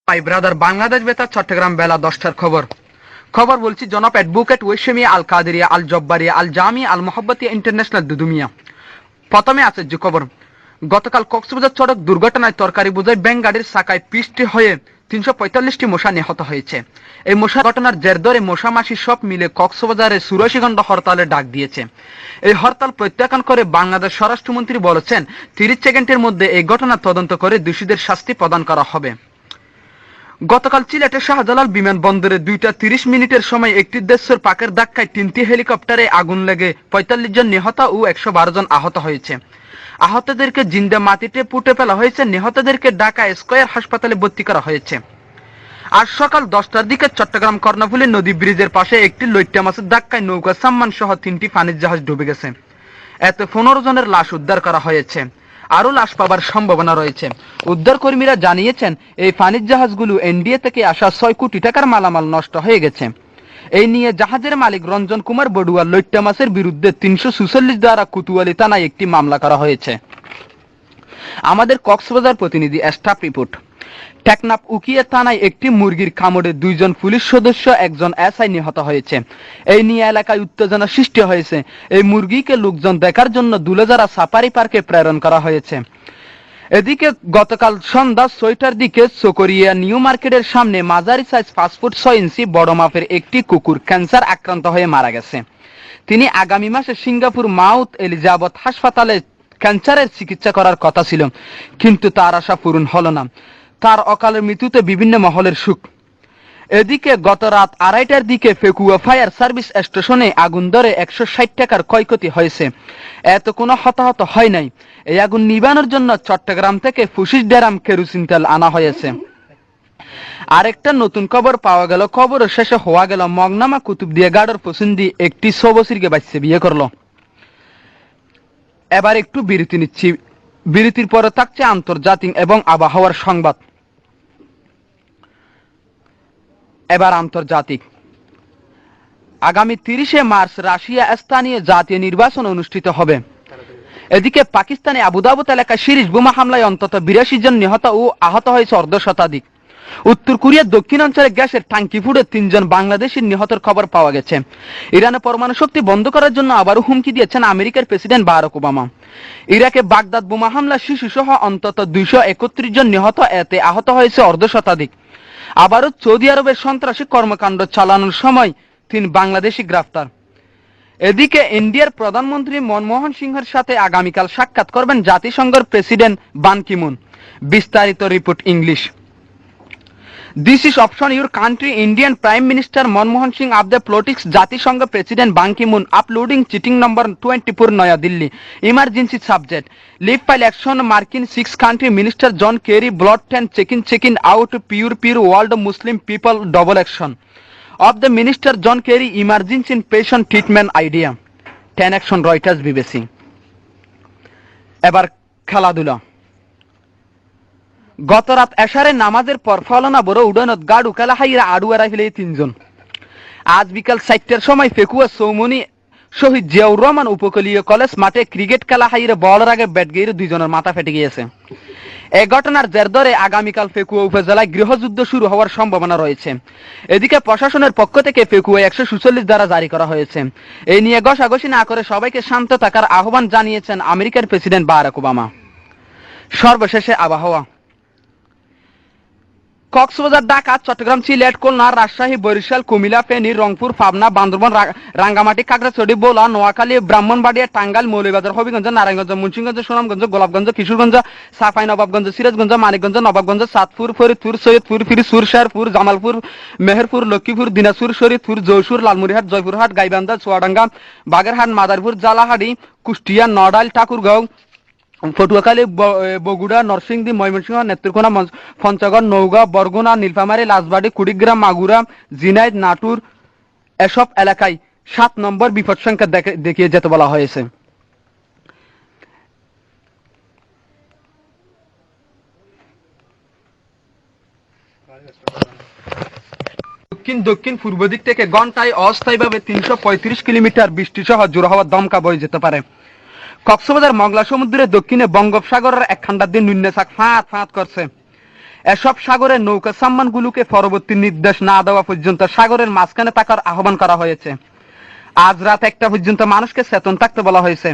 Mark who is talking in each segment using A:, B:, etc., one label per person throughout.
A: ভাই ব্রাদার, বাংলাদেশ বেতার চট্টগ্রাম বেলা 10টার খবর বলছি। জনাব অ্যাডভোকেট ওয়েশমিয়া আল কাদেরিয়া আল জব্বারিয়া আল জামি আল মোহাব্বতিয়া ইন্টারন্যাশনাল দুদুমিয়া। প্রথমে আছে যে খবর, গতকাল কক্সবাজার সড়ক দুর্ঘটনায় তরকারি বোঝাই ব্যাংক গাড়ির চাকায় পিষ্ট হয়ে 345টি মশা নিহত হয়েছে। এই মশা ঘটনার জের ধরে মশা মাসি সব মিলে কক্সবাজারে 84 ঘণ্টা হরতালের ডাক দিয়েছে। এই হরতাল প্রত্যাখ্যান করে বাংলাদেশ স্বরাষ্ট্রমন্ত্রী বলেছেন 30 সেকেন্ডের মধ্যে এই ঘটনা তদন্ত করে দোষীদের শাস্তি প্রদান করা হবে। গতকাল সিলেটের শাহজালাল বিমানবন্দরে 2:30 সময় একটি দেশের পাকের ধাক্কায় 3টি হেলিকপ্টারে আগুন লেগে 45 জন নিহত ও 112 জন আহত হয়েছে। আহতদেরকে জিন্দা মাটিতে পুঁতে ফেলা হয়েছে। নিহতদেরকে ঢাকা স্কয়ার হাসপাতালে ভর্তি করা হয়েছে। আজ সকাল 10টার দিকে চট্টগ্রাম কর্ণফুলী নদী ব্রিজের পাশে একটি লইট্টা মাছের ধাক্কায় নৌকা সাম্মান সহ 3টি পানির জাহাজ ডুবে গেছে। এতে 15 জনের লাশ উদ্ধার করা হয়েছে। আরো লাশ পাবার সম্ভাবনা রয়েছে। উদ্ধার কর্মীরা জানিয়েছেন এই পানির জাহাজগুলো এনডিএ থেকে আসা 6 কোটি টাকার মালামাল নষ্ট হয়ে গেছে। এই নিয়ে জাহাজের মালিক রঞ্জন কুমার বড়ুয়া লইট্টা মাছের বিরুদ্ধে 346 ধারা কোতোয়ালি থানায় একটি মামলা করা হয়েছে। আমাদের কক্সবাজার প্রতিনিধি স্টাফ রিপোর্ট। টেকনাফ উকিয়া থানায় একটি মুরগির কামড়ে 2 জন পুলিশ সদস্য, একজন এসআই নিহত হয়েছে। এই নিয়ে এলাকায় উত্তেজনা সৃষ্টি হয়েছে। এই মুরগিকে লোকজন দেখার জন্য দুলেজারা সাফারি পার্কে প্রেরণ করা হয়েছে। এদিকে গতকাল সন্ধ্যা 6টার দিকে চকরিয়া নিউ মার্কেটের সামনে মাঝারি সাইজ 5 ফুট 6 ইঞ্চি বড় মাপের একটি কুকুর ক্যান্সার আক্রান্ত হয়ে মারা গেছে। তিনি আগামী মাসে সিঙ্গাপুর মাউথ এলিজাবেথ হাসপাতালে ক্যান্সারের চিকিৎসা করার কথা ছিল, কিন্তু তার আশা পূরণ হলো না। তার অকালের মৃত্যুতে বিভিন্ন মহলের শোক। এদিকে গত রাত 2:30টার দিকে ফেকুয়া ফায়ার সার্ভিস স্টেশনে আগুন ধরে 160 টাকার ক্ষয়ক্ষতি হয়েছে। এত কোনো হতাহত হয় নাই। এই আগুন নিবানোর জন্য চট্টগ্রাম থেকে 25 ড্রাম কেরোসিন তেল আনা হয়েছে। আরেকটা নতুন খবর পাওয়া গেল। খবরের শেষে হওয়া গেল মগনামা কুতুবদিয়া গাড়র পছন্দি একটি 6 বছরকে বাচ্চা বিয়ে করলো। এবার একটু বিরতি নিচ্ছি। বিরতির পরে থাকছে আন্তর্জাতিক এবং আবহাওয়ার সংবাদ। এবার আন্তর্জাতিক। আগামী 30শে মার্চ রাশিয়া স্থানীয় জাতীয় নির্বাচন অনুষ্ঠিত হবে। এদিকে পাকিস্তানে আবুধাবি এলাকায় সিরিজ বোমা হামলায় অন্তত 82 জন নিহত ও আহত হয়েছে অর্ধশতাধিক। উত্তর কোরিয়ার দক্ষিণাঞ্চলে গ্যাসের ট্যাঙ্কি ফুটে 3 জন বাংলাদেশির নিহতের খবর পাওয়া গেছে। ইরানে পরমাণু শক্তি বন্ধ করার জন্য আবারও হুমকি দিয়েছেন আমেরিকার প্রেসিডেন্ট বারাক ওবামা। ইরাকে বাগদাদ বোমা হামলা শিশু সহ অন্তত 231 জন নিহত, এতে আহত হয়েছে অর্ধশতাধিক। আবারও সৌদি আরবের সন্ত্রাসী কর্মকাণ্ড চালানোর সময় 3 বাংলাদেশি গ্রেফতার। এদিকে ইন্ডিয়ার প্রধানমন্ত্রী মনমোহন সিংহের সাথে আগামীকাল সাক্ষাৎ করবেন জাতিসংঘের প্রেসিডেন্ট বান কি মুন। বিস্তারিত report English. This is option your country Indian Prime Minister Manmohan Singh of the politics Jatisangha President Ban Ki-moon uploading cheating number 24 Naya Delhi emergency subject leave file action marking 6 country Minister John Kerry blood 10 checking out pure world Muslim people double action of the Minister John Kerry emergency patient treatment idea 10 action Reuters BBC। এবার খেলাধুলা। গত রাত এশারে নামাজের পর ফলনা বড় উডানত গাড়ু খেলা হাইরা আড়ুয়ারা ফেলে 3 জন। আজ বিকাল 4টার সময় ফেকুয়া সৌমনি শহীদ জিয়াউর রহমান উপকূলীয় কলেজ মাঠে ক্রিকেট খেলা হাইরে বলের আগে ব্যাট গেড়ে 2 জনের মাথা ফেটে গিয়েছে। এই ঘটনার জের ধরে আগামীকাল ফেকুয়া উপজেলায় গৃহযুদ্ধ শুরু হওয়ার সম্ভাবনা রয়েছে। এদিকে প্রশাসনের পক্ষ থেকে ফেকুয়া 146 ধারা জারি করা হয়েছে। এই নিয়ে ঘষাঘষি না করে সবাইকে শান্ত থাকার আহ্বান জানিয়েছেন আমেরিকার প্রেসিডেন্ট বারাক ওবামা। সর্বশেষে আবহাওয়া। কক্সবাজার, ঢাকা, চট্টগ্রাম, সিলেট, খুলনা, রাজশাহী, বরিশাল, কুমিল্লা, ফেনী, রংপুর, পাবনা, বান্দরবান, রাঙ্গামাটি, খাগড়াছড়ি, ভোলা, নোয়াখালী, ব্রাহ্মণবাড়িয়া, টাঙ্গাইল, মৌলভীবাজার, হবিগঞ্জ, নারায়ণগঞ্জ, মুন্সিগঞ্জ, সুনামগঞ্জ, গোলাপগঞ্জ, কিশোরগঞ্জ, চাঁপাইনবাবগঞ্জ, সিরাজগঞ্জ, মানিকগঞ্জ, নবাবগঞ্জ, চাঁদপুর, ফরিদপুর, সৈয়দপুর, ফিরোজপুর, শেরপুর, জামালপুর, মেহেরপুর, লক্ষ্মীপুর, দিনাজপুর, শরীয়তপুর, যশোর, লালমনিরহাট, জয়পুরহাট, গাইবান্ধা, চুয়াডাঙ্গা, বাগেরহাট, মাদারীপুর, জালাহাটি, কুষ্টিয়া, নড়াইল, ঠাকুরগাঁও, পটুয়াখালী, বগুড়া, নরসিংদী, ময়মনসিংহ, নেত্রকোনা, পঞ্চগড়, নওগাঁ, বরগুনা, নীলফামারী, রাজবাড়ী, কুড়িগ্রাম, মাগুরা, ঝিনাইদহ, নাটোর এসব এলাকায় 7 নম্বর বিপদ সংখ্যা দেখিয়ে যেতে বলা হয়েছে। দক্ষিণ পূর্ব দিক থেকে ঘন্টায় অস্থায়ীভাবে 335 কিলোমিটার বৃষ্টি সহ জোর হওয়া দমকা বয়ে যেতে পারে। কক্সবাজার মংলা সমুদ্রের দক্ষিণে বঙ্গোপসাগরের একখান্ডার দিন নুন্নেসাক ফাঁত করছে। এসব সাগরের নৌকা সাম্মানগুলোকে পরবর্তী নির্দেশ না দেওয়া পর্যন্ত সাগরের মাঝখানে থাকার আহ্বান করা হয়েছে। আজ রাত 1টা পর্যন্ত মানুষকে চেতন থাকতে বলা হয়েছে।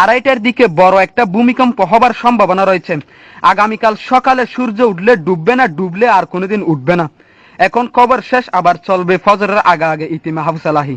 A: 2:30টার দিকে বড় একটা ভূমিকম্প হবার সম্ভাবনা রয়েছে। আগামীকাল সকালে সূর্য উঠলে ডুববে না, ডুবলে আর কোনোদিন উঠবে না। এখন খবর শেষ, আবার চলবে ফজরের আগে আগে। ইতি মাহফুজ এলাহি।